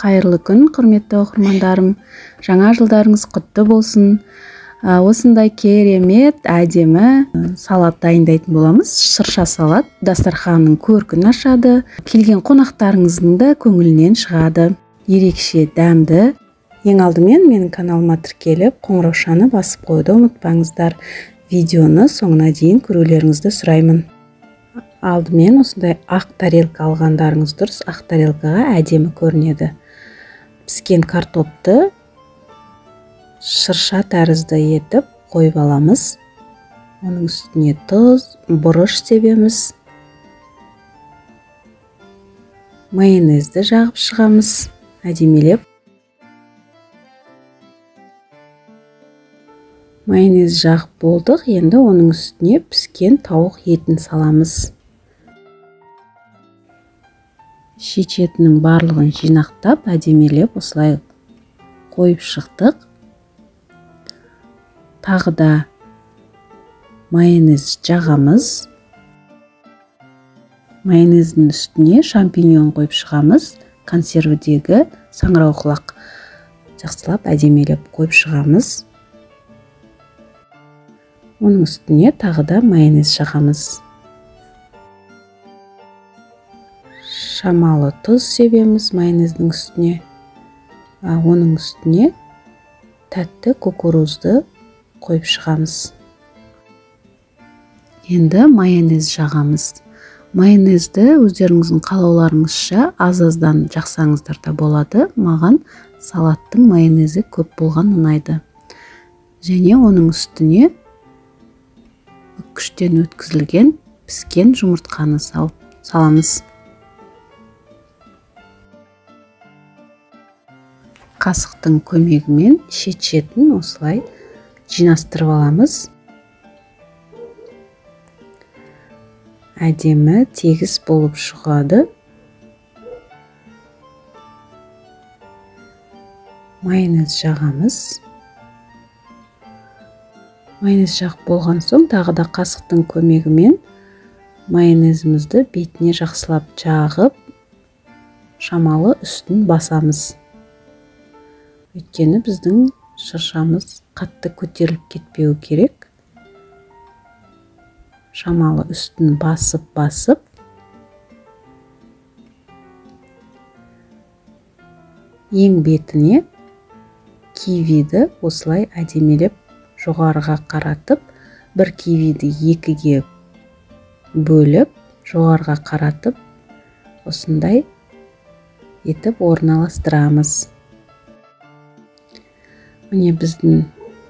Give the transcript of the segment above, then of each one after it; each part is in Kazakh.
Қайырлы күн, құрметті оқырмандарым. Жаңа жылдарыңыз құтты болсын. Осындай керемет, әдемі салат дайындайтын боламыз. Шырша салат дастарханның көркін ашады. Келген қонақтарыңыздың да көңілінен шығады. Ерекше дәмді. Ең алдымен менің каналыма тіркеліп, қоңыраушаны басып қойды ұмытпаңыздар. Видеоны соңына дейін көрулеріңізді сұраймын. Алдымен осындай ақ тарелка алғандарыңыз дұрыс. Ақ тарелкаға әдемі көрінеді. Піскен картопты шырша тәрізді етіп қойып аламыз. Оның үстіне тұз, бұрыш себеміз. Майонезді жағып шығамыз, әдемелеп. Майонез жағып болдық, енді оның үстіне піскен тауық етін саламыз. Шет-шетінің барлығын жинақтап, әдемелеп осылай қойып шықтық. Тағы да майонез жағамыз. Майонездің үстіне шампиньон қойып шығамыз. Консервідегі саңырауқұлақ жақсылап әдемелеп қойып шығамыз. Оның үстіне тағы да майонез жағамыз. Шамалы тұз себеміз майонездің үстіне. Оның үстіне тәтті кукурузды қойып шығамыз. Енді майонез жағамыз. Майонезді өздеріңіздің қалауларыңызша аз-аздан жақсаңыздар да болады. Маған салаттың майонезі көп болған ұнайды. Және оның үстіне күштен өткізілген піскен жұмыртқаны саламыз. Қасықтың көмегімен шет-шетін осылай жинастырып аламыз. Әдемі тегіс болып шығады. Майонез жағамыз. Майонез жағып болған соң, тағы да қасықтың көмегімен майонезімізді бетіне жақсылап жағып, шамалы үстін басамыз. Өйткені біздің шыршамыз қатты көтеріліп кетпеу керек. Шамалы үстін басып, ең бетіне кивиді осылай әдемелеп жоғарыға қаратып, бір кивиді екіге бөліп, жоғарыға қаратып, осындай етіп орналастырамыз. Міне біздің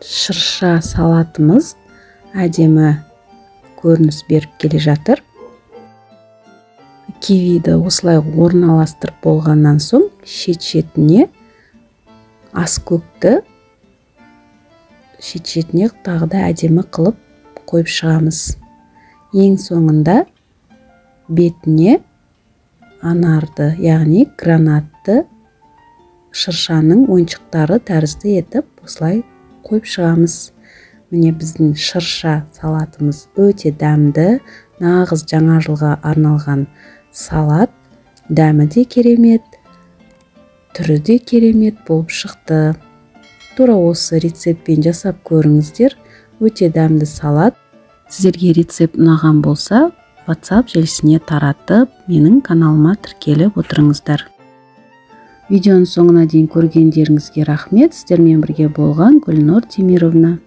шырша салатымыз әдемі көрініс беріп келе жатыр. Кивиді осылай орналастырып болғаннан соң, шет-шетіне аскөкті шет-шетіне тағы да әдемі қылып қойып шығамыз. Ең соңында бетіне анарды, яғни гранатты шыршаның ойыншықтары тәрізді етіп осылай қойып шығамыз. Міне біздің шырша салатымыз өте дәмді, нағыз жаңа жылға арналған салат. Дәмі де керемет, түрі де керемет болып шықты. Тура осы рецептпен жасап көріңіздер. Өте дәмді салат. Сіздерге рецепт ұнаған болса, WhatsApp желісіне таратып, менің каналыма тіркеліп отырыңыздар. Видеоның соңына дейін көргендеріңізге рахмет. Сіздермен бірге болған Гүлнұр Темировна.